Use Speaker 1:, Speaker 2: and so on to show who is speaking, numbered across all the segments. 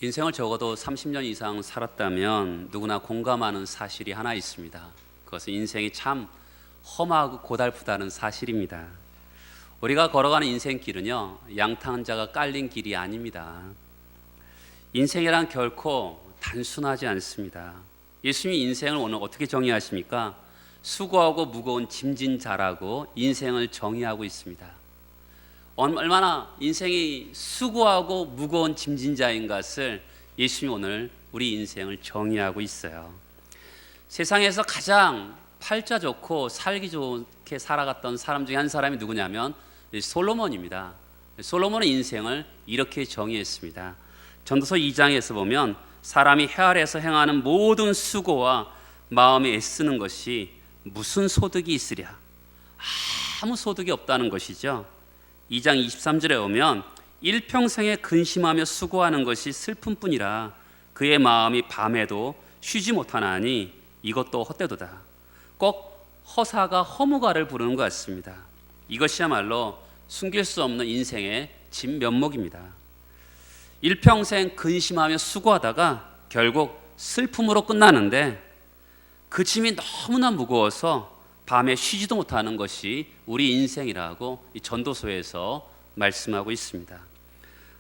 Speaker 1: 인생을 적어도 30년 이상 살았다면 누구나 공감하는 사실이 하나 있습니다. 그것은 인생이 참 험하고 고달프다는 사실입니다. 우리가 걸어가는 인생길은요, 양탄자가 깔린 길이 아닙니다. 인생이란 결코 단순하지 않습니다. 예수님이 인생을 오늘 어떻게 정의하십니까? 수고하고 무거운 짐진 자라고 인생을 정의하고 있습니다. 얼마나 인생이 수고하고 무거운 짐진 자인 것을 예수님이 오늘 우리 인생을 정의하고 있어요. 세상에서 가장 팔자 좋고 살기 좋게 살아갔던 사람 중에 한 사람이 누구냐면 솔로몬입니다. 솔로몬은 인생을 이렇게 정의했습니다. 전도서 2장에서 보면 사람이 해 아래에서 행하는 모든 수고와 마음에 애쓰는 것이 무슨 소득이 있으랴? 아무 소득이 없다는 것이죠. 2장 23절에 오면 일평생에 근심하며 수고하는 것이 슬픔뿐이라 그의 마음이 밤에도 쉬지 못하나니 이것도 헛되도다. 꼭 허사가 허무가를 부르는 것 같습니다. 이것이야말로 숨길 수 없는 인생의 진면목입니다. 일평생 근심하며 수고하다가 결국 슬픔으로 끝나는데 그 짐이 너무나 무거워서 밤에 쉬지도 못하는 것이 우리 인생이라고 이 전도서에서 말씀하고 있습니다.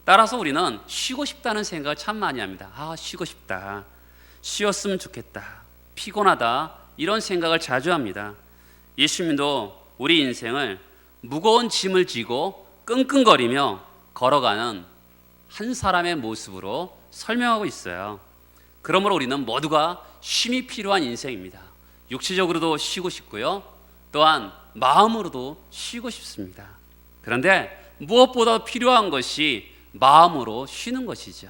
Speaker 1: 따라서 우리는 쉬고 싶다는 생각을 참 많이 합니다. 쉬고 싶다, 쉬었으면 좋겠다, 피곤하다, 이런 생각을 자주 합니다. 예수님도 우리 인생을 무거운 짐을 지고 끙끙거리며 걸어가는 한 사람의 모습으로 설명하고 있어요. 그러므로 우리는 모두가 쉼이 필요한 인생입니다. 육체적으로도 쉬고 싶고요, 또한 마음으로도 쉬고 싶습니다. 그런데 무엇보다 필요한 것이 마음으로 쉬는 것이죠.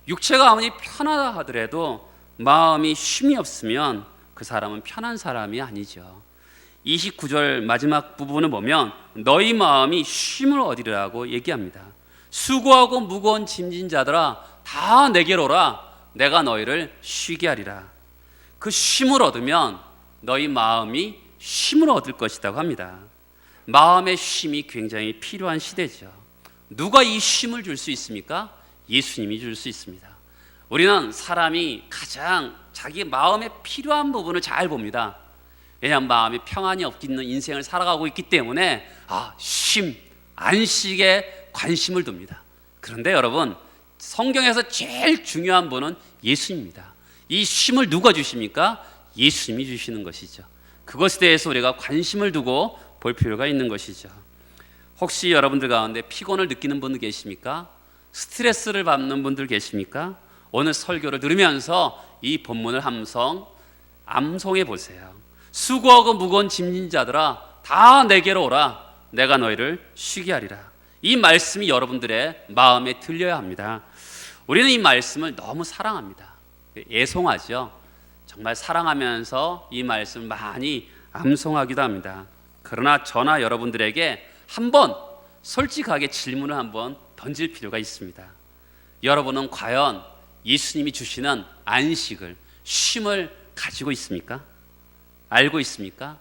Speaker 1: 육체가 아무리 편하다 하더라도 마음이 쉼이 없으면 그 사람은 편한 사람이 아니죠. 29절 마지막 부분을 보면 너희 마음이 쉼을 얻으리라고 얘기합니다. 수고하고 무거운 짐진 자들아 다 내게로 오라, 내가 너희를 쉬게 하리라. 그 쉼을 얻으면 너희 마음이 쉼을 얻을 것이라고 합니다. 마음의 쉼이 굉장히 필요한 시대죠. 누가 이 쉼을 줄 수 있습니까? 예수님이 줄 수 있습니다. 우리는 사람이 가장 자기 마음에 필요한 부분을 잘 봅니다. 왜냐하면 마음이 평안이 없는 인생을 살아가고 있기 때문에 쉼, 안식에 관심을 둡니다. 그런데 여러분, 성경에서 제일 중요한 분은 예수님입니다. 이 쉼을 누가 주십니까? 예수님이 주시는 것이죠. 그것에 대해서 우리가 관심을 두고 볼 필요가 있는 것이죠. 혹시 여러분들 가운데 피곤을 느끼는 분들 계십니까? 스트레스를 받는 분들 계십니까? 오늘 설교를 들으면서 이 본문을 암송해 보세요. 수고하고 무거운 짐진 자들아 다 내게로 오라, 내가 너희를 쉬게 하리라. 이 말씀이 여러분들의 마음에 들려야 합니다. 우리는 이 말씀을 너무 사랑합니다. 애송하죠. 정말 사랑하면서 이 말씀을 많이 암송하기도 합니다. 그러나 저나 여러분들에게 한번 솔직하게 질문을 한번 던질 필요가 있습니다. 여러분은 과연 예수님이 주시는 안식을, 쉼을 가지고 있습니까? 알고 있습니까?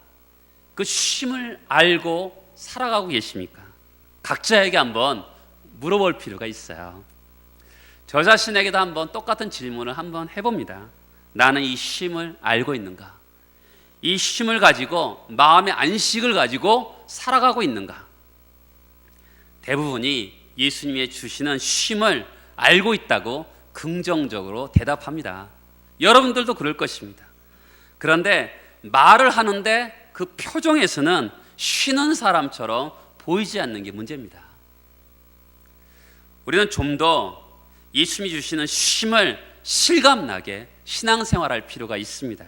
Speaker 1: 그 쉼을 알고 살아가고 계십니까? 각자에게 한번 물어볼 필요가 있어요. 저 자신에게도 한번 똑같은 질문을 한번 해봅니다. 나는 이 쉼을 알고 있는가? 이 쉼을 가지고 마음의 안식을 가지고 살아가고 있는가? 대부분이 예수님이 주시는 쉼을 알고 있다고 긍정적으로 대답합니다. 여러분들도 그럴 것입니다. 그런데 말을 하는데 그 표정에서는 쉬는 사람처럼 보이지 않는 게 문제입니다. 우리는 좀 더 예수님이 주시는 쉼을 실감나게 신앙생활할 필요가 있습니다.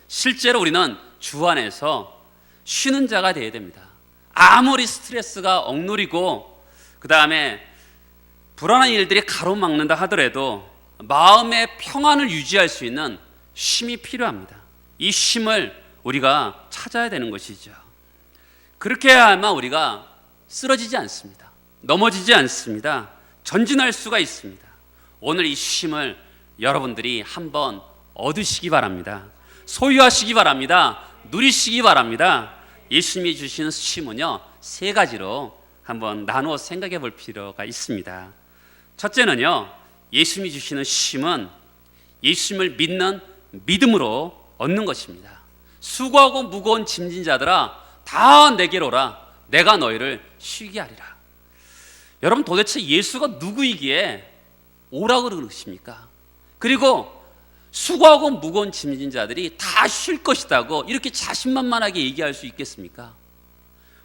Speaker 1: 실제로 우리는 주 안에서 쉬는 자가 되어야 됩니다. 아무리 스트레스가 억누리고 그 다음에 불안한 일들이 가로막는다 하더라도 마음의 평안을 유지할 수 있는 쉼이 필요합니다. 이 쉼을 우리가 찾아야 되는 것이죠. 그렇게 해야만 우리가 쓰러지지 않습니다. 넘어지지 않습니다. 전진할 수가 있습니다. 오늘 이 쉼을 여러분들이 한번 얻으시기 바랍니다. 소유하시기 바랍니다. 누리시기 바랍니다. 예수님이 주시는 쉼은요, 3가지로 한번 나누어 생각해 볼 필요가 있습니다. 첫째는요, 예수님이 주시는 쉼은 예수님을 믿는 믿음으로 얻는 것입니다. 수고하고 무거운 짐진 자들아 다 내게로 오라. 내가 너희를 쉬게 하리라. 여러분, 도대체 예수가 누구이기에 오라고 그러십니까? 그리고 수고하고 무거운 짐진 자들이 다 쉴 것이라고 이렇게 자신만만하게 얘기할 수 있겠습니까?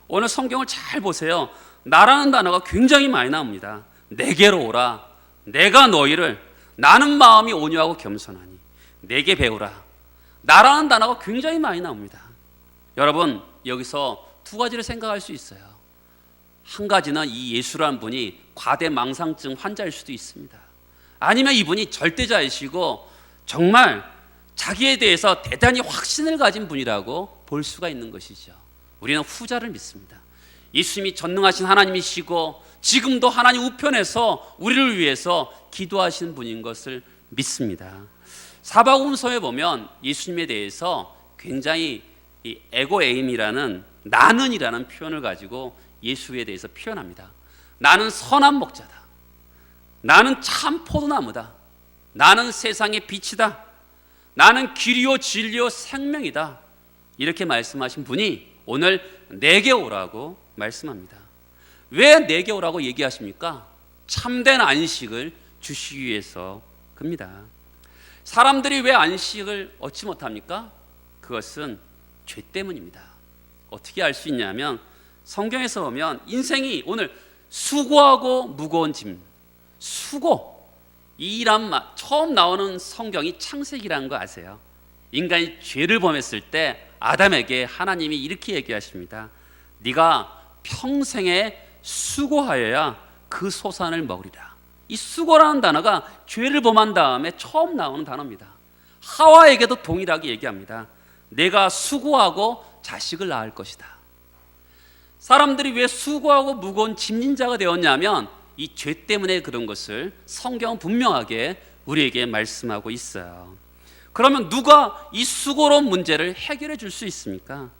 Speaker 1: 오늘 성경을 잘 보세요. 나라는 단어가 굉장히 많이 나옵니다. 내게로 오라. 내가 너희를, 나는 마음이 온유하고 겸손하니 내게 배우라. 나라는 단어가 굉장히 많이 나옵니다. 여러분, 여기서 두 가지를 생각할 수 있어요. 한 가지는 이 예수라는 분이 과대망상증 환자일 수도 있습니다. 아니면 이분이 절대자이시고 정말 자기에 대해서 대단히 확신을 가진 분이라고 볼 수가 있는 것이죠. 우리는 후자를 믿습니다. 예수님이 전능하신 하나님이시고 지금도 하나님 우편에서 우리를 위해서 기도하시는 분인 것을 믿습니다. 사복음서에 보면 예수님에 대해서 굉장히 이 에고에임이라는 나는이라는 표현을 가지고 예수에 대해서 표현합니다. 나는 선한 목자다. 나는 참 포도나무다. 나는 세상의 빛이다. 나는 길이요 진리요 생명이다. 이렇게 말씀하신 분이 오늘 내게 오라고 말씀합니다. 왜 내게 오라고 얘기하십니까? 참된 안식을 주시기 위해서 그럽니다. 사람들이 왜 안식을 얻지 못합니까? 그것은 죄 때문입니다. 어떻게 알 수 있냐면 성경에서 보면 인생이 오늘 수고하고 무거운 짐, 수고, 이란 말 처음 나오는 성경이 창세기라는 거 아세요? 인간이 죄를 범했을 때 아담에게 하나님이 이렇게 얘기하십니다. 네가 평생에 수고하여야 그 소산을 먹으리라. 이 수고라는 단어가 죄를 범한 다음에 처음 나오는 단어입니다. 하와에게도 동일하게 얘기합니다. 내가 수고하고 자식을 낳을 것이다. 사람들이 왜 수고하고 무거운 짐진 자가 되었냐면 이 죄 때문에 그런 것을 성경은 분명하게 우리에게 말씀하고 있어요. 그러면 누가 이 수고로운 문제를 해결해 줄 수 있습니까?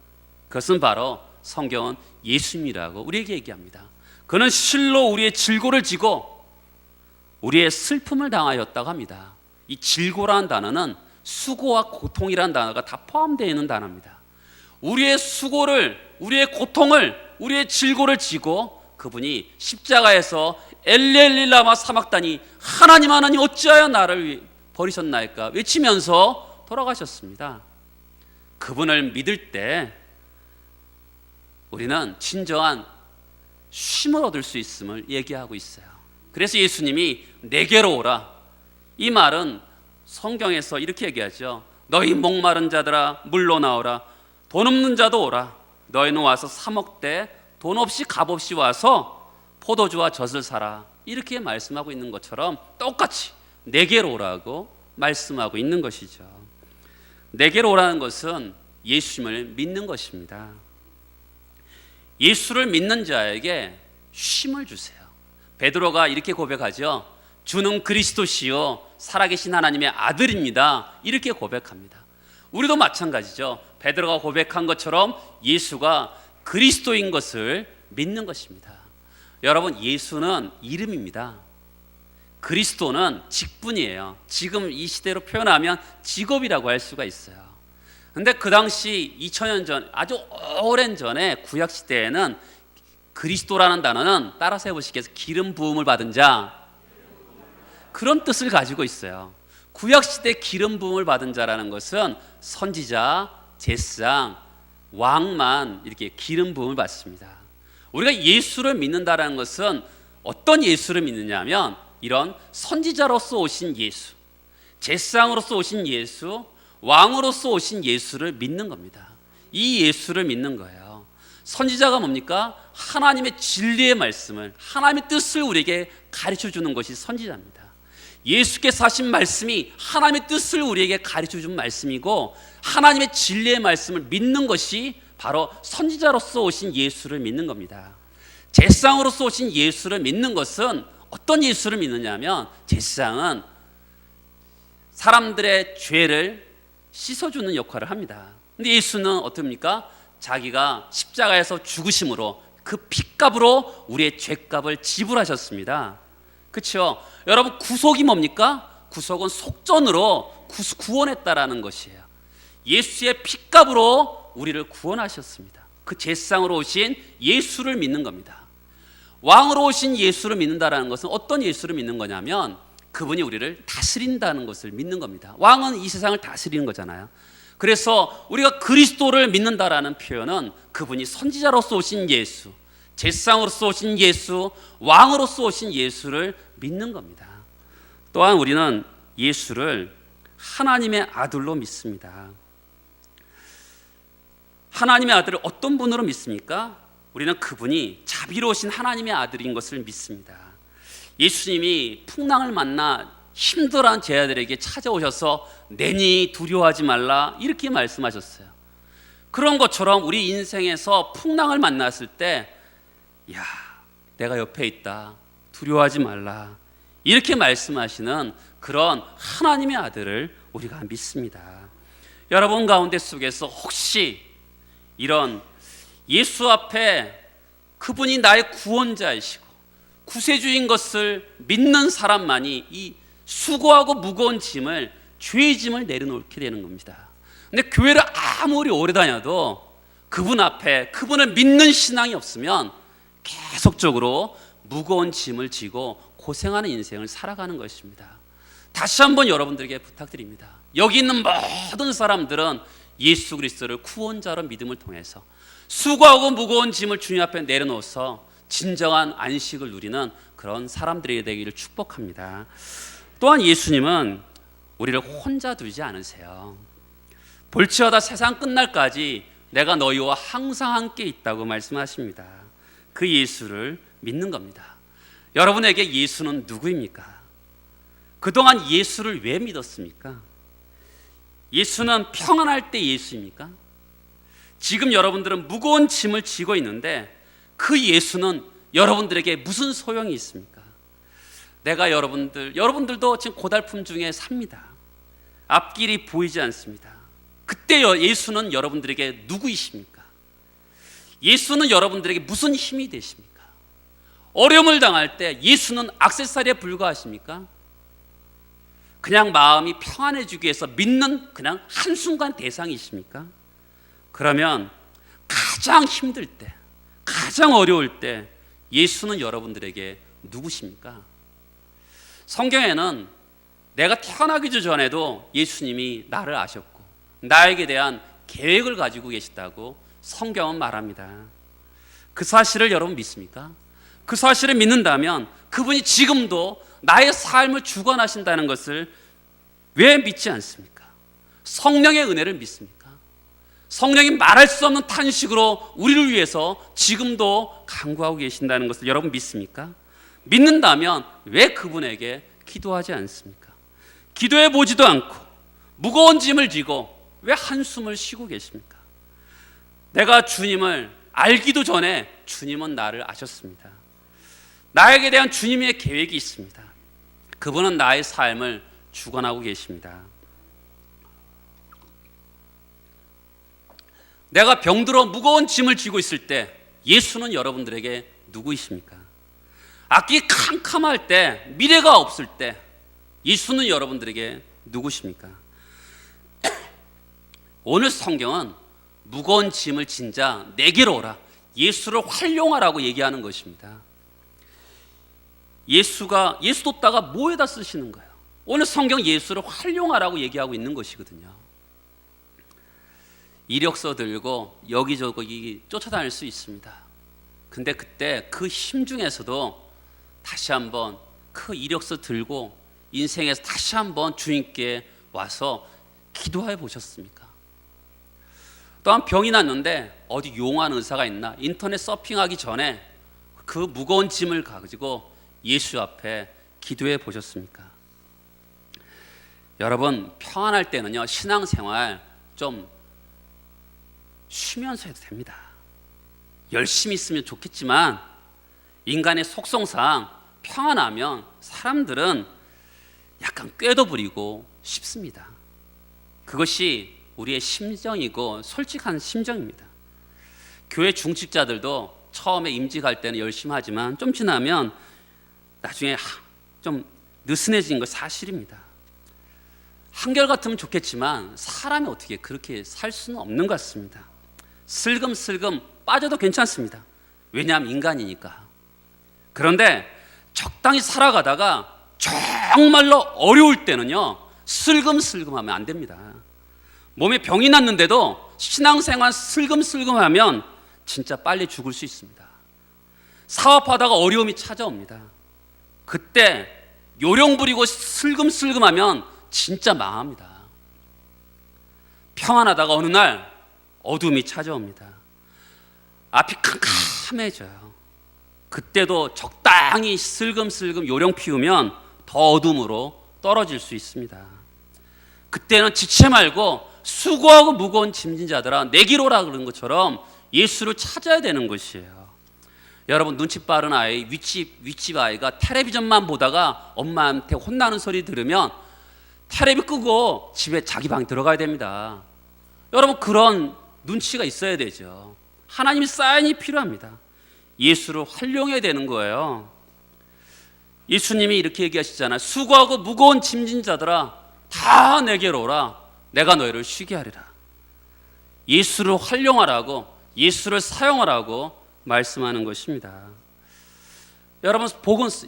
Speaker 1: 그것은 바로 성경은 예수님이라고 우리에게 얘기합니다. 그는 실로 우리의 질고를 지고 우리의 슬픔을 당하였다고 합니다. 이 질고라는 단어는 수고와 고통이라는 단어가 다 포함되어 있는 단어입니다. 우리의 수고를, 우리의 고통을, 우리의 질고를 지고 그분이 십자가에서 엘리엘리 라마 사막다니 하나님 하나님 어찌하여 나를 버리셨나이까 외치면서 돌아가셨습니다. 그분을 믿을 때 우리는 진정한 쉼을 얻을 수 있음을 얘기하고 있어요. 그래서 예수님이 내게로 오라. 이 말은 성경에서 이렇게 얘기하죠. 너희 목마른 자들아 물로 나오라. 돈 없는 자도 오라. 너희는 와서 사 먹되 돈 없이 값 없이 와서 포도주와 젖을 사라. 이렇게 말씀하고 있는 것처럼 똑같이 내게로 오라고 말씀하고 있는 것이죠. 내게로 오라는 것은 예수님을 믿는 것입니다. 예수를 믿는 자에게 쉼을 주세요. 베드로가 이렇게 고백하죠. 주는 그리스도시요 살아계신 하나님의 아들입니다. 이렇게 고백합니다. 우리도 마찬가지죠. 베드로가 고백한 것처럼 예수가 그리스도인 것을 믿는 것입니다. 여러분, 예수는 이름입니다. 그리스도는 직분이에요. 지금 이 시대로 표현하면 직업이라고 할 수가 있어요. 근데 그 당시 2000년 전, 아주 오랜 전에 구약 시대에는 그리스도라는 단어는 따라서 해보시겠어요? 기름 부음을 받은 자, 그런 뜻을 가지고 있어요. 구약 시대 기름 부음을 받은 자라는 것은 선지자, 제사장, 왕만 이렇게 기름 부음을 받습니다. 우리가 예수를 믿는다라는 것은 어떤 예수를 믿느냐면 이런 선지자로서 오신 예수, 제사장으로서 오신 예수, 왕으로서 오신 예수를 믿는 겁니다. 이 예수를 믿는 거예요. 선지자가 뭡니까? 하나님의 진리의 말씀을, 하나님의 뜻을 우리에게 가르쳐 주는 것이 선지자입니다. 예수께서 하신 말씀이 하나님의 뜻을 우리에게 가르쳐 준 말씀이고 하나님의 진리의 말씀을 믿는 것이 바로 선지자로서 오신 예수를 믿는 겁니다. 제사장으로서 오신 예수를 믿는 것은 어떤 예수를 믿느냐면 제사장은 사람들의 죄를 씻어주는 역할을 합니다. 근데 예수는 어떻습니까? 자기가 십자가에서 죽으심으로 그 핏값으로 우리의 죄값을 지불하셨습니다. 그렇죠? 여러분, 구속이 뭡니까? 구속은 속전으로 구원했다라는 것이에요. 예수의 핏값으로 우리를 구원하셨습니다. 그 제사장으로 오신 예수를 믿는 겁니다. 왕으로 오신 예수를 믿는다라는 것은 어떤 예수를 믿는 거냐면 그분이 우리를 다스린다는 것을 믿는 겁니다. 왕은 이 세상을 다스리는 거잖아요. 그래서 우리가 그리스도를 믿는다라는 표현은 그분이 선지자로서 오신 예수, 제사장으로서 오신 예수, 왕으로서 오신 예수를 믿는 겁니다. 또한 우리는 예수를 하나님의 아들로 믿습니다. 하나님의 아들을 어떤 분으로 믿습니까? 우리는 그분이 자비로우신 하나님의 아들인 것을 믿습니다. 예수님이 풍랑을 만나 힘들어한 제자들에게 찾아오셔서 내니 두려워하지 말라 이렇게 말씀하셨어요. 그런 것처럼 우리 인생에서 풍랑을 만났을 때 야, 내가 옆에 있다, 두려워하지 말라 이렇게 말씀하시는 그런 하나님의 아들을 우리가 믿습니다. 여러분 가운데 속에서 혹시 이런 예수 앞에 그분이 나의 구원자이시고 구세주인 것을 믿는 사람만이 이 수고하고 무거운 짐을, 죄의 짐을 내려놓게 되는 겁니다. 근데 교회를 아무리 오래 다녀도 그분 앞에 그분을 믿는 신앙이 없으면 계속적으로 무거운 짐을 지고 고생하는 인생을 살아가는 것입니다. 다시 한번 여러분들에게 부탁드립니다. 여기 있는 모든 사람들은 예수 그리스도를 구원자로 믿음을 통해서 수고하고 무거운 짐을 주님 앞에 내려놓아서 진정한 안식을 누리는 그런 사람들이 되기를 축복합니다. 또한 예수님은 우리를 혼자 두지 않으세요. 볼지어다 세상 끝날까지 내가 너희와 항상 함께 있다고 말씀하십니다. 그 예수를 믿는 겁니다. 여러분에게 예수는 누구입니까? 그동안 예수를 왜 믿었습니까? 예수는 평안할 때 예수입니까? 지금 여러분들은 무거운 짐을 지고 있는데 그 예수는 여러분들에게 무슨 소용이 있습니까? 내가 여러분들도 지금 고달픔 중에 삽니다. 앞길이 보이지 않습니다. 그때 예수는 여러분들에게 누구이십니까? 예수는 여러분들에게 무슨 힘이 되십니까? 어려움을 당할 때 예수는 액세서리에 불과하십니까? 그냥 마음이 평안해지기 위해서 믿는 그냥 한순간 대상이십니까? 그러면 가장 힘들 때, 가장 어려울 때 예수는 여러분들에게 누구십니까? 성경에는 내가 태어나기 전에도 예수님이 나를 아셨고 나에게 대한 계획을 가지고 계시다고 성경은 말합니다. 그 사실을 여러분 믿습니까? 그 사실을 믿는다면 그분이 지금도 나의 삶을 주관하신다는 것을 왜 믿지 않습니까? 성령의 은혜를 믿습니까? 성령이 말할 수 없는 탄식으로 우리를 위해서 지금도 간구하고 계신다는 것을 여러분 믿습니까? 믿는다면 왜 그분에게 기도하지 않습니까? 기도해 보지도 않고 무거운 짐을 지고 왜 한숨을 쉬고 계십니까? 내가 주님을 알기도 전에 주님은 나를 아셨습니다. 나에게 대한 주님의 계획이 있습니다. 그분은 나의 삶을 주관하고 계십니다. 내가 병들어 무거운 짐을 지고 있을 때 예수는 여러분들에게 누구이십니까? 앞길이 캄캄할 때, 미래가 없을 때 예수는 여러분들에게 누구십니까? 오늘 성경은 무거운 짐을 진 자 내게로 오라, 예수를 활용하라고 얘기하는 것입니다. 예수 뒀다가 뭐에다 쓰시는 거예요? 오늘 성경 예수를 활용하라고 얘기하고 있는 것이거든요. 이력서 들고 여기저기 쫓아다닐 수 있습니다. 근데 그때 그 힘 중에서도 다시 한번 그 이력서 들고 인생에서 다시 한번 주님께 와서 기도해 보셨습니까? 또한 병이 났는데 어디 용한 의사가 있나 인터넷 서핑하기 전에 그 무거운 짐을 가지고 예수 앞에 기도해 보셨습니까? 여러분, 평안할 때는요, 신앙생활 좀 쉬면서 해도 됩니다. 열심히 있으면 좋겠지만 인간의 속성상 평안하면 사람들은 약간 꾀도 부리고 싶습니다. 그것이 우리의 심정이고 솔직한 심정입니다. 교회 중직자들도 처음에 임직할 때는 열심히 하지만 좀 지나면 나중에 좀 느슨해진 거 사실입니다. 한결같으면 좋겠지만 사람이 어떻게 그렇게 살 수는 없는 것 같습니다. 슬금슬금 빠져도 괜찮습니다. 왜냐하면 인간이니까. 그런데 적당히 살아가다가 정말로 어려울 때는요, 슬금슬금하면 안 됩니다. 몸에 병이 났는데도 신앙생활 슬금슬금하면 진짜 빨리 죽을 수 있습니다. 사업하다가 어려움이 찾아옵니다. 그때 요령 부리고 슬금슬금하면 진짜 망합니다. 평안하다가 어느 날 어둠이 찾아옵니다. 앞이 캄캄해져요. 그때도 적당히 슬금슬금 요령 피우면 더 어둠으로 떨어질 수 있습니다. 그때는 지체 말고 수고하고 무거운 짐진 자들아 내게로 오라 그런 것처럼 예수를 찾아야 되는 것이에요. 여러분, 눈치 빠른 아이, 윗집 아이가 텔레비전만 보다가 엄마한테 혼나는 소리 들으면 텔레비 끄고 집에 자기 방에 들어가야 됩니다. 여러분, 그런 눈치가 있어야 되죠. 하나님의 사인이 필요합니다. 예수를 활용해야 되는 거예요. 예수님이 이렇게 얘기하시잖아요. 수고하고 무거운 짐진 자들아 다 내게로 오라. 내가 너희를 쉬게 하리라. 예수를 활용하라고, 예수를 사용하라고 말씀하는 것입니다. 여러분,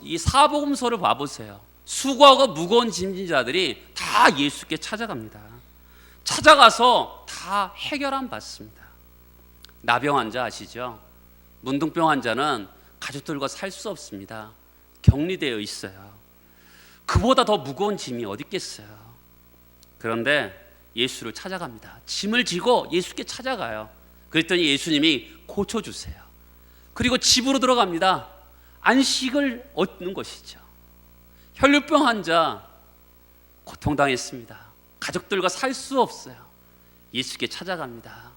Speaker 1: 이 사복음서를 봐보세요. 수고하고 무거운 짐진 자들이 다 예수께 찾아갑니다. 찾아가서 다 해결함 받습니다. 나병 환자 아시죠? 문둥병 환자는 가족들과 살 수 없습니다. 격리되어 있어요. 그보다 더 무거운 짐이 어디 있겠어요. 그런데 예수를 찾아갑니다. 짐을 지고 예수께 찾아가요. 그랬더니 예수님이 고쳐주세요. 그리고 집으로 들어갑니다. 안식을 얻는 것이죠. 혈류병 환자 고통당했습니다. 가족들과 살 수 없어요. 예수께 찾아갑니다.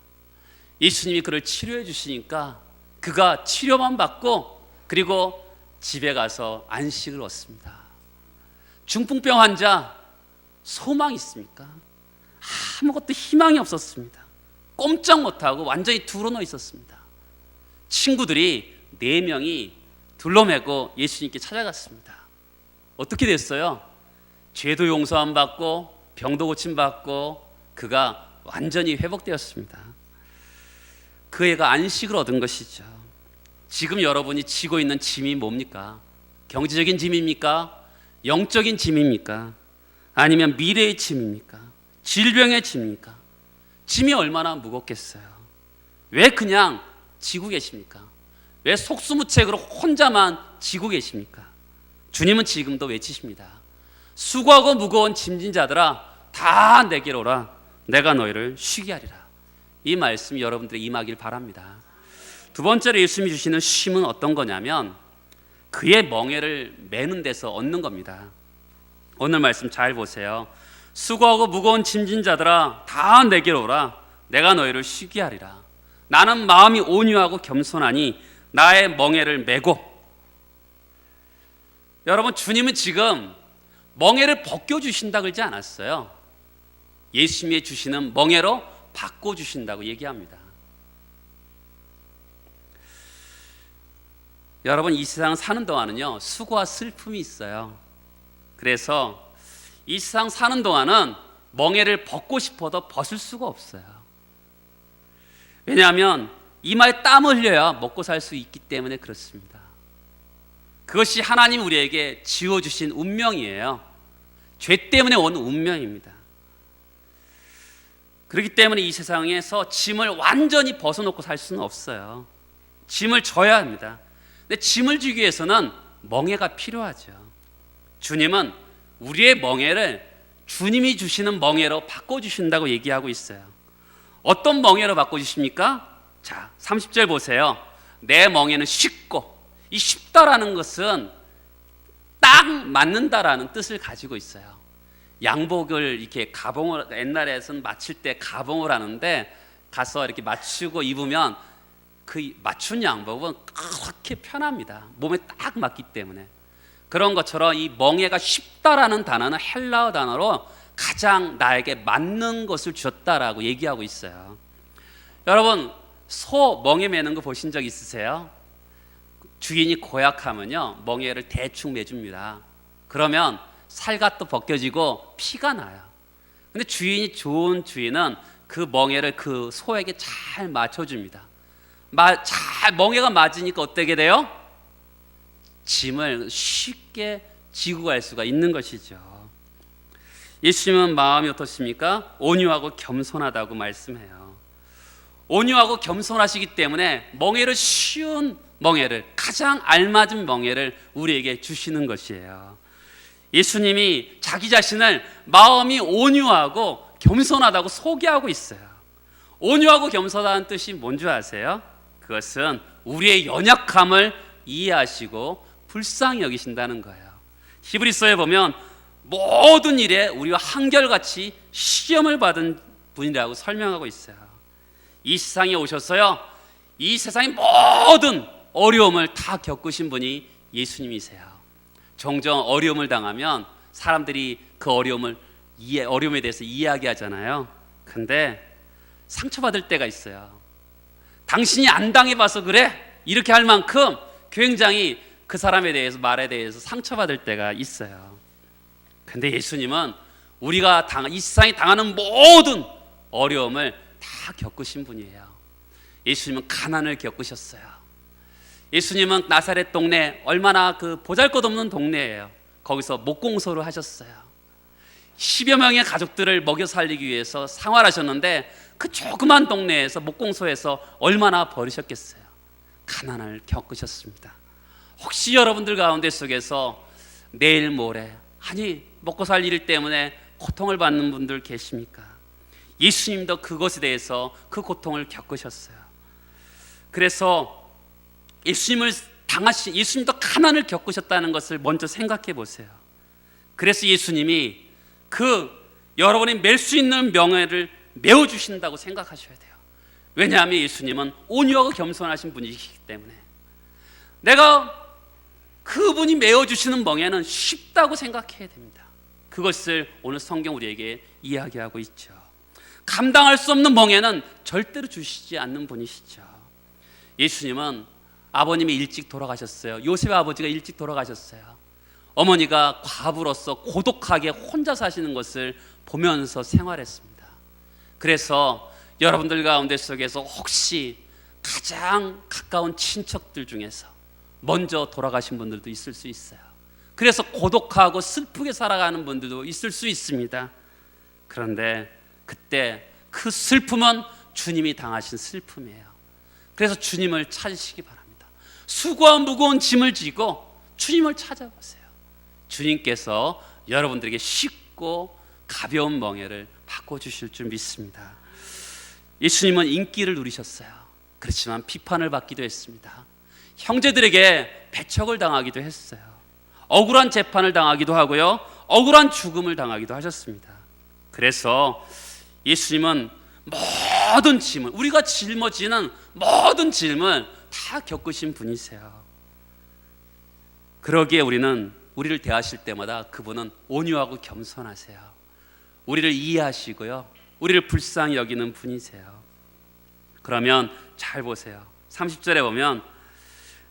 Speaker 1: 예수님이 그를 치료해 주시니까 그가 치료만 받고 그리고 집에 가서 안식을 얻습니다. 중풍병 환자 소망이 있습니까? 아무것도 희망이 없었습니다. 꼼짝 못하고 완전히 드러누워 있었습니다. 친구들이 4명이 둘러매고 예수님께 찾아갔습니다. 어떻게 됐어요? 죄도 용서함 받고 병도 고침 받고 그가 완전히 회복되었습니다. 그 애가 안식을 얻은 것이죠. 지금 여러분이 지고 있는 짐이 뭡니까? 경제적인 짐입니까? 영적인 짐입니까? 아니면 미래의 짐입니까? 질병의 짐입니까? 짐이 얼마나 무겁겠어요. 왜 그냥 지고 계십니까? 왜 속수무책으로 혼자만 지고 계십니까? 주님은 지금도 외치십니다. 수고하고 무거운 짐진 자들아 다 내게로 오라. 내가 너희를 쉬게 하리라. 이 말씀이 여러분들의 임하길 바랍니다. 두 번째로 예수님이 주시는 쉼은 어떤 거냐면 그의 멍에를 매는 데서 얻는 겁니다. 오늘 말씀 잘 보세요. 수고하고 무거운 짐진 자들아 다 내게로 오라. 내가 너희를 쉬게 하리라. 나는 마음이 온유하고 겸손하니 나의 멍에를 메고. 여러분, 주님은 지금 멍에를 벗겨주신다 그러지 않았어요. 예수님이 주시는 멍에로 바꿔주신다고 얘기합니다. 여러분, 이 세상 사는 동안은요 수고와 슬픔이 있어요. 그래서 이 세상 사는 동안은 멍에를 벗고 싶어도 벗을 수가 없어요. 왜냐하면 이마에 땀을 흘려야 먹고 살 수 있기 때문에 그렇습니다. 그것이 하나님 우리에게 지어주신 운명이에요. 죄 때문에 온 운명입니다. 그렇기 때문에 이 세상에서 짐을 완전히 벗어놓고 살 수는 없어요. 짐을 져야 합니다. 근데 짐을 지기 위해서는 멍에가 필요하죠. 주님은 우리의 멍에를 주님이 주시는 멍에로 바꿔주신다고 얘기하고 있어요. 어떤 멍에로 바꿔주십니까? 자, 30절 보세요. 내 멍에는 쉽고, 이 쉽다라는 것은 딱 맞는다라는 뜻을 가지고 있어요. 양복을 이렇게 가봉을, 옛날에는 맞출 때 가봉을 하는데 가서 이렇게 맞추고 입으면 그 맞춘 양복은 그렇게 편합니다. 몸에 딱 맞기 때문에. 그런 것처럼 이 멍에가 쉽다라는 단어는 헬라어 단어로 가장 나에게 맞는 것을 주었다라고 얘기하고 있어요. 여러분, 소 멍에 매는 거 보신 적 있으세요? 주인이 고약하면요 멍에를 대충 매줍니다. 그러면 살갗도 벗겨지고 피가 나요. 근데 주인이 좋은 주인은 그 멍에를 그 소에게 잘 맞춰줍니다. 잘 멍에가 맞으니까 어떻게 돼요? 짐을 쉽게 지고 갈 수가 있는 것이죠. 예수님은 마음이 어떻습니까? 온유하고 겸손하다고 말씀해요. 온유하고 겸손하시기 때문에 멍에를 쉬운 멍에를, 가장 알맞은 멍에를 우리에게 주시는 것이에요. 예수님이 자기 자신을 마음이 온유하고 겸손하다고 소개하고 있어요. 온유하고 겸손하다는 뜻이 뭔지 아세요? 그것은 우리의 연약함을 이해하시고 불쌍히 여기신다는 거예요. 히브리서에 보면 모든 일에 우리와 한결같이 시험을 받은 분이라고 설명하고 있어요. 이 세상에 오셔서요, 이 세상의 모든 어려움을 다 겪으신 분이 예수님이세요. 종종 어려움을 당하면 사람들이 그 어려움에 대해서 이야기하잖아요. 근데 상처받을 때가 있어요. 당신이 안 당해봐서 그래? 이렇게 할 만큼 굉장히 그 사람에 대해서, 말에 대해서 상처받을 때가 있어요. 근데 예수님은 우리가 이 세상에 당하는 모든 어려움을 다 겪으신 분이에요. 예수님은 가난을 겪으셨어요. 예수님은 나사렛 동네, 얼마나 그 보잘것없는 동네예요. 거기서 목공소를 하셨어요. 10여 명의 가족들을 먹여 살리기 위해서 생활하셨는데 그 조그만 동네에서, 목공소에서 얼마나 버리셨겠어요. 가난을 겪으셨습니다. 혹시 여러분들 가운데 속에서 내일 모레, 먹고 살 일 때문에 고통을 받는 분들 계십니까? 예수님도 그것에 대해서 그 고통을 겪으셨어요. 그래서 예수님도 가난을 겪으셨다는 것을 먼저 생각해 보세요. 그래서 예수님이 여러분이 맬 수 있는 명예를 메워주신다고 생각하셔야 돼요. 왜냐하면 예수님은 온유하고 겸손하신 분이시기 때문에 내가 그분이 메워주시는 멍에는 쉽다고 생각해야 됩니다. 그것을 오늘 성경 우리에게 이야기하고 있죠. 감당할 수 없는 멍에는 절대로 주시지 않는 분이시죠. 예수님은 아버님이 일찍 돌아가셨어요. 요셉의 아버지가 일찍 돌아가셨어요. 어머니가 과부로서 고독하게 혼자 사시는 것을 보면서 생활했습니다. 그래서 여러분들 가운데 속에서 혹시 가장 가까운 친척들 중에서 먼저 돌아가신 분들도 있을 수 있어요. 그래서 고독하고 슬프게 살아가는 분들도 있을 수 있습니다. 그런데 그때 그 슬픔은 주님이 당하신 슬픔이에요. 그래서 주님을 찾으시기 바랍니다. 수고와 무거운 짐을 지고 주님을 찾아보세요. 주님께서 여러분들에게 쉽고 가벼운 멍에를 바꿔주실 줄 믿습니다. 예수님은 인기를 누리셨어요. 그렇지만 비판을 받기도 했습니다. 형제들에게 배척을 당하기도 했어요. 억울한 재판을 당하기도 하고요, 억울한 죽음을 당하기도 하셨습니다. 그래서 예수님은 모든 짐을, 우리가 짊어지는 모든 짐을 다 겪으신 분이세요. 그러기에 우리를 대하실 때마다 그분은 온유하고 겸손하세요. 우리를 이해하시고요, 우리를 불쌍히 여기는 분이세요. 그러면 잘 보세요. 30절에 보면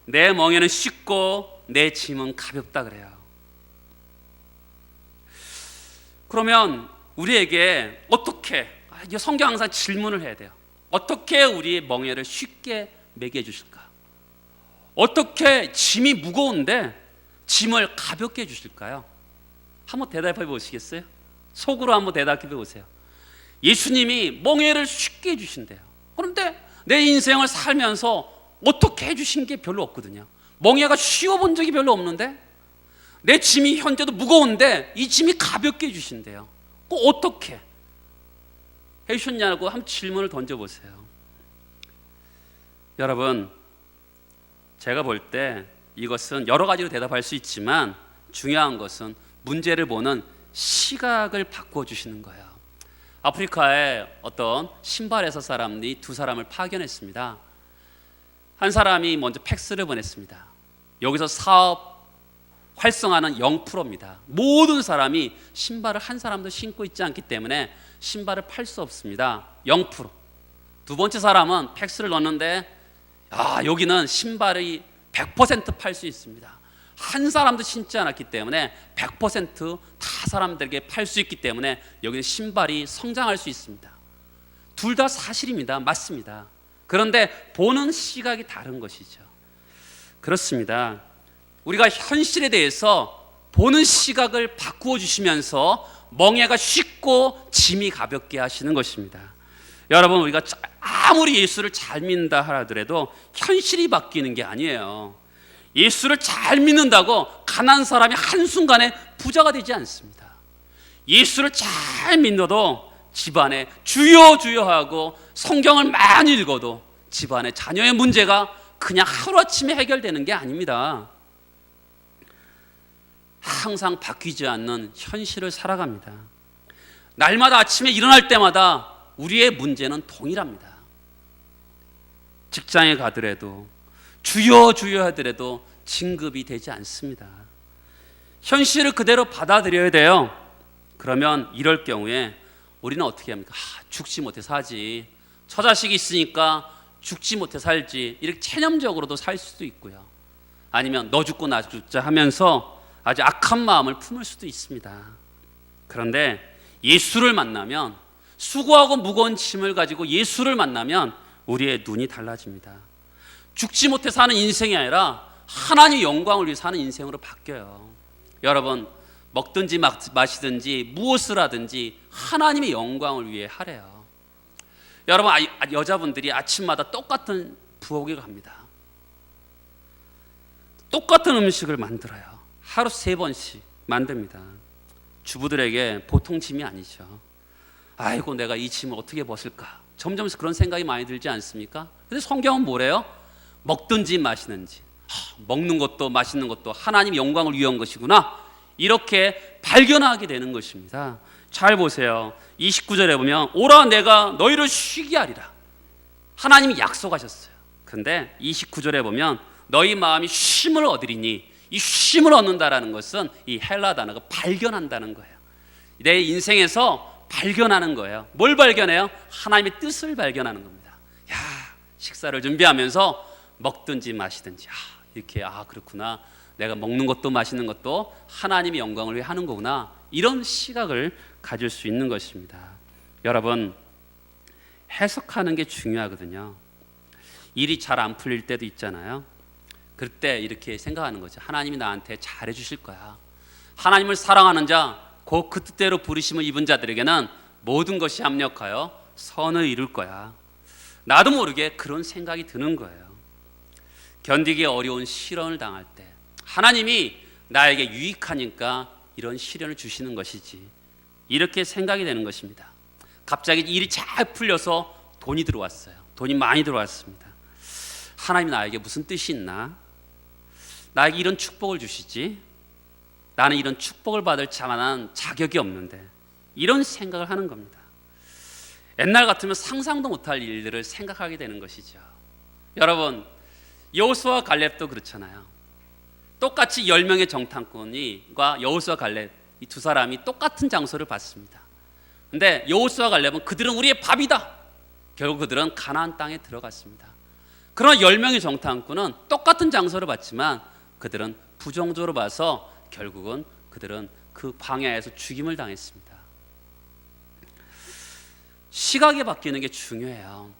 Speaker 1: 내 멍에는 쉽고 내 짐은 가볍다 그래요. 그러면 우리에게 어떻게, 성경 항상 질문을 해야 돼요. 어떻게 우리의 멍에를 쉽게 매게 해주실까? 어떻게 짐이 무거운데 짐을 가볍게 해주실까요? 한번 대답해 보시겠어요? 속으로 한번 대답해 보세요. 예수님이 멍에를 쉽게 해주신대요. 그런데 내 인생을 살면서 어떻게 해주신 게 별로 없거든요. 멍에가 쉬워 본 적이 별로 없는데 내 짐이 현재도 무거운데 이 짐이 가볍게 해주신대요. 어떻게 해주셨냐고 한번 질문을 던져보세요. 여러분, 제가 볼 때 이것은 여러 가지로 대답할 수 있지만 중요한 것은 문제를 보는 시각을 바꿔주시는 거예요. 아프리카에 어떤 신발회사 사람이 두 사람을 파견했습니다. 한 사람이 먼저 팩스를 보냈습니다. 여기서 사업 활성화는 0%입니다. 모든 사람이 신발을 한 사람도 신고 있지 않기 때문에 신발을 팔 수 없습니다. 0%. 두 번째 사람은 팩스를 넣었는데 여기는 신발이 100% 팔 수 있습니다. 한 사람도 신지 않았기 때문에 100%다 사람들에게 팔 수 있기 때문에 여기는 신발이 성장할 수 있습니다. 둘 다 사실입니다. 맞습니다. 그런데 보는 시각이 다른 것이죠. 그렇습니다. 우리가 현실에 대해서 보는 시각을 바꾸어 주시면서 멍에가 쉽고 짐이 가볍게 하시는 것입니다. 여러분, 우리가 아무리 예수를 잘 믿는다 하더라도 현실이 바뀌는 게 아니에요. 예수를 잘 믿는다고 가난한 사람이 한순간에 부자가 되지 않습니다. 예수를 잘 믿어도 집안에 주여 주여 하고 성경을 많이 읽어도 집안에 자녀의 문제가 그냥 하루아침에 해결되는 게 아닙니다. 항상 바뀌지 않는 현실을 살아갑니다. 날마다 아침에 일어날 때마다 우리의 문제는 동일합니다. 직장에 가더라도 주여 주여 하더라도 진급이 되지 않습니다. 현실을 그대로 받아들여야 돼요. 그러면 이럴 경우에 우리는 어떻게 합니까? 죽지 못해 사지. 처자식이 있으니까 죽지 못해 살지. 이렇게 체념적으로도 살 수도 있고요. 아니면 너 죽고 나 죽자 하면서 아주 악한 마음을 품을 수도 있습니다. 그런데 예수를 만나면, 수고하고 무거운 짐을 가지고 예수를 만나면 우리의 눈이 달라집니다. 죽지 못해 사는 인생이 아니라 하나님의 영광을 위해 사는 인생으로 바뀌어요. 여러분, 먹든지 마시든지 무엇을 하든지 하나님의 영광을 위해 하래요. 여러분, 여자분들이 아침마다 똑같은 부엌에 갑니다. 똑같은 음식을 만들어요. 하루 3번씩 만듭니다. 주부들에게 보통 짐이 아니죠. 아이고, 내가 이 짐을 어떻게 벗을까? 점점 그런 생각이 많이 들지 않습니까? 근데 성경은 뭐래요? 먹든지 마시든지, 먹는 것도 마시는 것도 하나님 영광을 위한 것이구나, 이렇게 발견하게 되는 것입니다. 잘 보세요. 29절에 보면 오라 내가 너희를 쉬게 하리라. 하나님이 약속하셨어요. 그런데 29절에 보면 너희 마음이 쉼을 얻으리니, 이 쉼을 얻는다라는 것은 이 헬라 단어가 발견한다는 거예요. 내 인생에서 발견하는 거예요. 뭘 발견해요? 하나님의 뜻을 발견하는 겁니다. 야, 식사를 준비하면서 먹든지 마시든지, 이렇게 그렇구나, 내가 먹는 것도 마시는 것도 하나님의 영광을 위해 하는 거구나, 이런 시각을 가질 수 있는 것입니다. 여러분, 해석하는 게 중요하거든요. 일이 잘 안 풀릴 때도 있잖아요. 그때 이렇게 생각하는 거죠. 하나님이 나한테 잘해 주실 거야. 하나님을 사랑하는 자, 곧 그 뜻대로 부르심을 입은 자들에게는 모든 것이 합력하여 선을 이룰 거야. 나도 모르게 그런 생각이 드는 거예요. 견디기 어려운 시련을 당할 때 하나님이 나에게 유익하니까 이런 시련을 주시는 것이지, 이렇게 생각이 되는 것입니다. 갑자기 일이 잘 풀려서 돈이 들어왔어요. 돈이 많이 들어왔습니다. 하나님이 나에게 무슨 뜻이 있나? 나에게 이런 축복을 주시지? 나는 이런 축복을 받을 만한 자격이 없는데, 이런 생각을 하는 겁니다. 옛날 같으면 상상도 못할 일들을 생각하게 되는 것이죠. 여러분, 여호수아와 갈렙도 그렇잖아요. 똑같이 10명의 정탐꾼과 여호수아 갈렙, 이 두 사람이 똑같은 장소를 봤습니다. 근데 여호수아 갈렙은 그들은 우리의 밥이다, 결국 그들은 가나안 땅에 들어갔습니다. 그러나 10명의 정탐꾼은 똑같은 장소를 봤지만 그들은 부정적으로 봐서 결국은 그들은 그 광야에서 죽임을 당했습니다. 시각이 바뀌는 게 중요해요.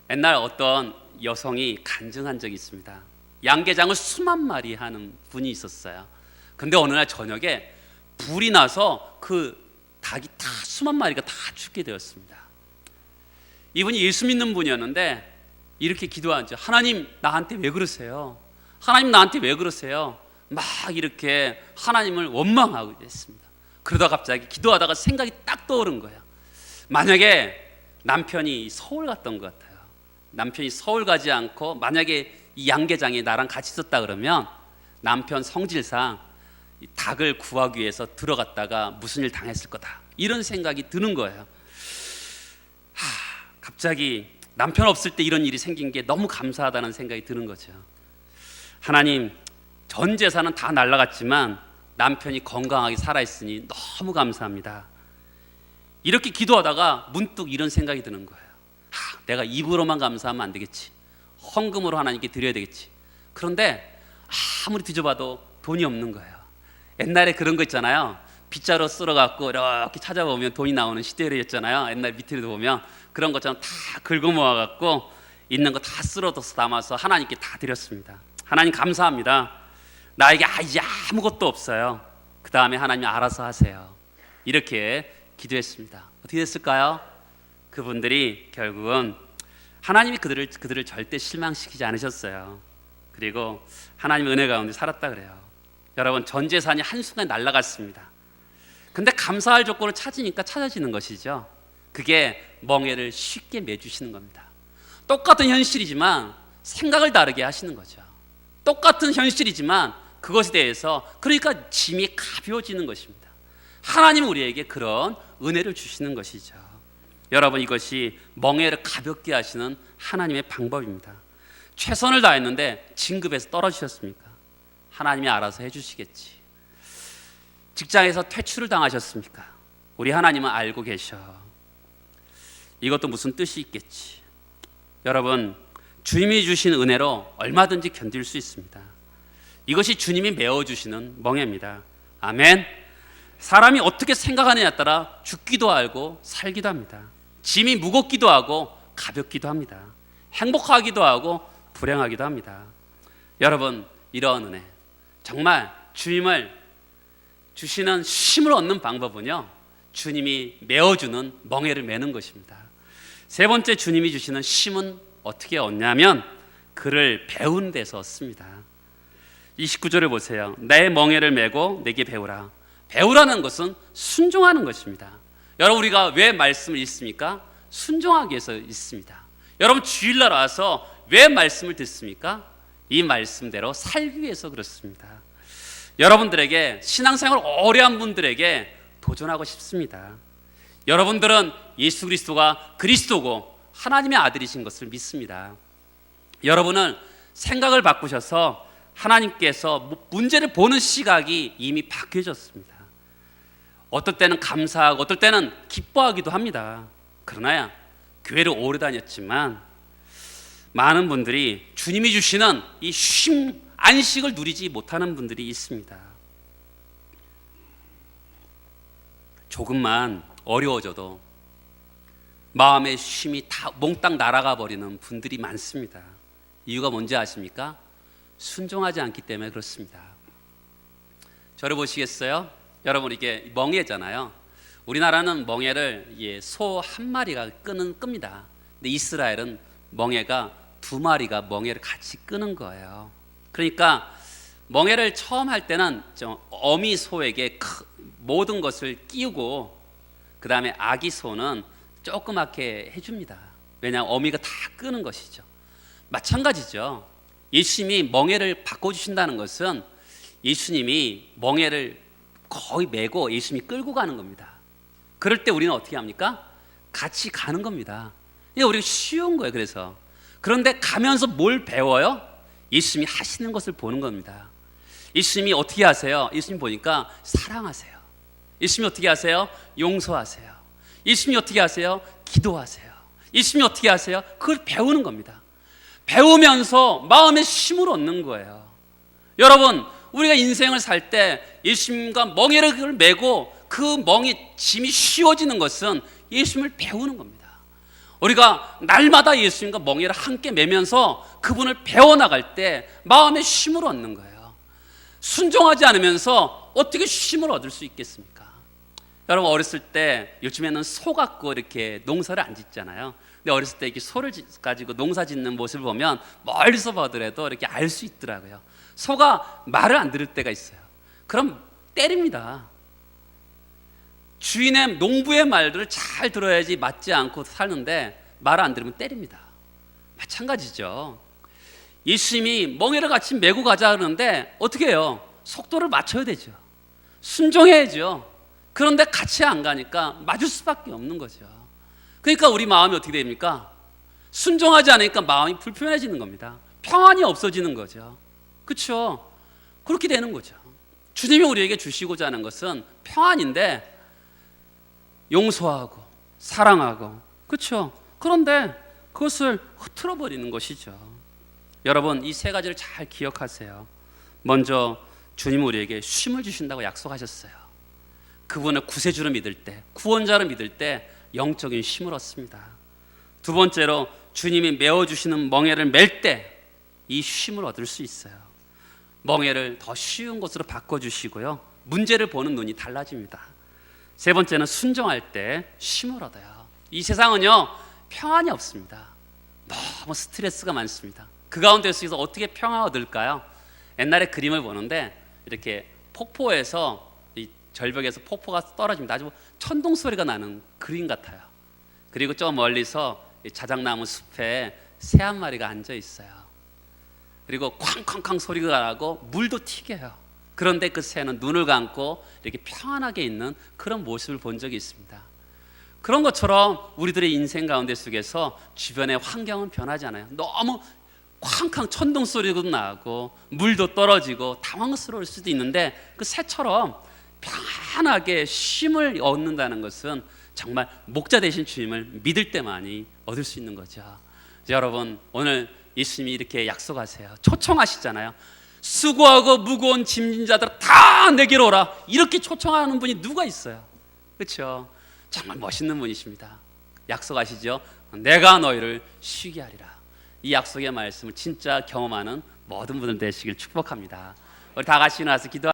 Speaker 1: 옛날 어떤 여성이 간증한 적이 있습니다. 양계장을 수만 마리 하는 분이 있었어요. 근데 어느 날 저녁에 불이 나서 그 닭이 다 수만 마리가 다 죽게 되었습니다. 이분이 예수 믿는 분이었는데 이렇게 기도하죠. 하나님, 나한테 왜 그러세요? 하나님, 나한테 왜 그러세요? 막 이렇게 하나님을 원망하고 있습니다. 그러다 갑자기 기도하다가 생각이 딱 떠오른 거예요. 만약에 남편이 서울 갔던 것 같아요. 남편이 서울 가지 않고 만약에 이 양계장이 나랑 같이 있었다 그러면 남편 성질상 이 닭을 구하기 위해서 들어갔다가 무슨 일 당했을 거다, 이런 생각이 드는 거예요. 갑자기 남편 없을 때 이런 일이 생긴 게 너무 감사하다는 생각이 드는 거죠. 하나님, 전 재산은 다 날아갔지만 남편이 건강하게 살아있으니 너무 감사합니다. 이렇게 기도하다가 문득 이런 생각이 드는 거예요. 내가 입으로만 감사하면 안 되겠지. 헌금으로 하나님께 드려야 되겠지. 그런데 아무리 뒤져봐도 돈이 없는 거예요. 옛날에 그런 거 있잖아요. 빗자루 쓸어갖고 이렇게 찾아보면 돈이 나오는 시대였잖아요. 옛날 밑에도 보면 그런 것처럼 다 긁어 모아갖고 있는 거 다 쓸어서 담아서 하나님께 다 드렸습니다. 하나님 감사합니다. 나에게 이제 아무것도 없어요. 그 다음에 하나님 알아서 하세요. 이렇게 기도했습니다. 어떻게 됐을까요? 그분들이 결국은 하나님이 그들을 절대 실망시키지 않으셨어요. 그리고 하나님의 은혜 가운데 살았다 그래요. 여러분, 전 재산이 한순간에 날아갔습니다. 근데 감사할 조건을 찾으니까 찾아지는 것이죠. 그게 멍에를 쉽게 매주시는 겁니다. 똑같은 현실이지만 생각을 다르게 하시는 거죠. 똑같은 현실이지만 그것에 대해서 그러니까 짐이 가벼워지는 것입니다. 하나님은 우리에게 그런 은혜를 주시는 것이죠. 여러분, 이것이 멍에를 가볍게 하시는 하나님의 방법입니다. 최선을 다했는데 진급에서 떨어지셨습니까? 하나님이 알아서 해주시겠지. 직장에서 퇴출을 당하셨습니까? 우리 하나님은 알고 계셔. 이것도 무슨 뜻이 있겠지. 여러분, 주님이 주신 은혜로 얼마든지 견딜 수 있습니다. 이것이 주님이 메워주시는 멍에입니다. 아멘. 사람이 어떻게 생각하느냐에 따라 죽기도 알고 살기도 합니다. 짐이 무겁기도 하고 가볍기도 합니다. 행복하기도 하고 불행하기도 합니다. 여러분, 이러한 은혜, 정말 주님을 주시는 쉼을 얻는 방법은요, 주님이 메어주는 멍에를 매는 것입니다. 세 번째, 주님이 주시는 쉼은 어떻게 얻냐면 그를 배운 데서 얻습니다. 29절을 보세요. 내 멍에를 메고 내게 배우라. 배우라는 것은 순종하는 것입니다. 여러분, 우리가 왜 말씀을 읽습니까? 순종하기 위해서 읽습니다. 여러분, 주일날 와서 왜 말씀을 듣습니까? 이 말씀대로 살기 위해서 그렇습니다. 여러분들에게, 신앙생활 오래 한 분들에게 도전하고 싶습니다. 여러분들은 예수 그리스도가 그리스도고 하나님의 아들이신 것을 믿습니다. 여러분은 생각을 바꾸셔서 하나님께서 문제를 보는 시각이 이미 바뀌어졌습니다. 어떨 때는 감사하고 어떨 때는 기뻐하기도 합니다. 그러나 교회를 오래 다녔지만 많은 분들이 주님이 주시는 이 쉼, 안식을 누리지 못하는 분들이 있습니다. 조금만 어려워져도 마음의 쉼이 다 몽땅 날아가 버리는 분들이 많습니다. 이유가 뭔지 아십니까? 순종하지 않기 때문에 그렇습니다. 저를 보시겠어요? 여러분, 이게 멍에잖아요. 우리나라는 멍에를 소 한 마리가 끕니다. 근데 이스라엘은 멍에가 두 마리가 멍에를 같이 끄는 거예요. 그러니까 멍에를 처음 할 때는 어미 소에게 모든 것을 끼우고 그 다음에 아기 소는 조그맣게 해줍니다. 왜냐하면 어미가 다 끄는 것이죠. 마찬가지죠. 예수님이 멍에를 바꿔주신다는 것은 예수님이 멍에를 거의 메고 예수님이 끌고 가는 겁니다. 그럴 때 우리는 어떻게 합니까? 같이 가는 겁니다. 이게 우리가 쉬운 거예요. 그런데 가면서 뭘 배워요? 예수님이 하시는 것을 보는 겁니다. 예수님이 어떻게 하세요? 예수님 보니까 사랑하세요. 예수님이 어떻게 하세요? 용서하세요. 예수님이 어떻게 하세요? 기도하세요. 예수님이 어떻게 하세요? 그걸 배우는 겁니다. 배우면서 마음의 쉼을 얻는 거예요. 여러분, 우리가 인생을 살 때 예수님과 멍에를 메고 그 멍이 짐이 쉬워지는 것은 예수님을 배우는 겁니다. 우리가 날마다 예수님과 멍에를 함께 메면서 그분을 배워나갈 때 마음의 쉼을 얻는 거예요. 순종하지 않으면서 어떻게 쉼을 얻을 수 있겠습니까? 여러분, 어렸을 때 요즘에는 소 갖고 이렇게 농사를 안 짓잖아요. 근데 어렸을 때 이렇게 소를 가지고 농사 짓는 모습을 보면 멀리서 보더라도 이렇게 알 수 있더라고요. 소가 말을 안 들을 때가 있어요. 그럼 때립니다. 주인의 농부의 말들을 잘 들어야지 맞지 않고 사는데 말을 안 들으면 때립니다. 마찬가지죠. 예수님이 멍에를 같이 메고 가자 그러는데 어떻게 해요? 속도를 맞춰야 되죠. 순종해야죠. 그런데 같이 안 가니까 맞을 수밖에 없는 거죠. 그러니까 우리 마음이 어떻게 됩니까? 순종하지 않으니까 마음이 불편해지는 겁니다. 평안이 없어지는 거죠. 그렇죠? 그렇게 되는 거죠. 주님이 우리에게 주시고자 하는 것은 평안인데 용서하고 사랑하고, 그렇죠? 그런데 그것을 흐트러 버리는 것이죠. 여러분, 이 세 가지를 잘 기억하세요. 먼저 주님은 우리에게 쉼을 주신다고 약속하셨어요. 그분을 구세주로 믿을 때, 구원자로 믿을 때 영적인 쉼을 얻습니다. 두 번째로 주님이 메어주시는 멍에를 맬 때 이 쉼을 얻을 수 있어요. 멍에를 더 쉬운 것으로 바꿔주시고요, 문제를 보는 눈이 달라집니다. 세 번째는 순종할 때 쉼을 얻어요. 이 세상은요, 평안이 없습니다. 너무 스트레스가 많습니다. 그 가운데서 어떻게 평안 얻을까요? 옛날에 그림을 보는데 이렇게 폭포에서 이 절벽에서 폭포가 떨어집니다. 아주 천둥 소리가 나는 그림 같아요. 그리고 저 멀리서 이 자작나무 숲에 새 한 마리가 앉아 있어요. 그리고 쾅쾅쾅 소리가 나고 물도 튀겨요. 그런데 그 새는 눈을 감고 이렇게 평안하게 있는 그런 모습을 본 적이 있습니다. 그런 것처럼 우리들의 인생 가운데 속에서 주변의 환경은 변하지 않아요. 너무 쾅쾅 천둥 소리도 나고 물도 떨어지고 당황스러울 수도 있는데 그 새처럼 편하게 쉼을 얻는다는 것은 정말 목자 되신 주님을 믿을 때만이 얻을 수 있는 거죠. 여러분, 오늘 예수님이 이렇게 약속하세요. 초청하시잖아요. 수고하고 무거운 짐진 자들 다 내게로 오라. 이렇게 초청하는 분이 누가 있어요? 그렇죠? 정말 멋있는 분이십니다. 약속하시죠. 내가 너희를 쉬게 하리라. 이 약속의 말씀을 진짜 경험하는 모든 분들 되시길 축복합니다. 우리 다 같이 나와서 기도.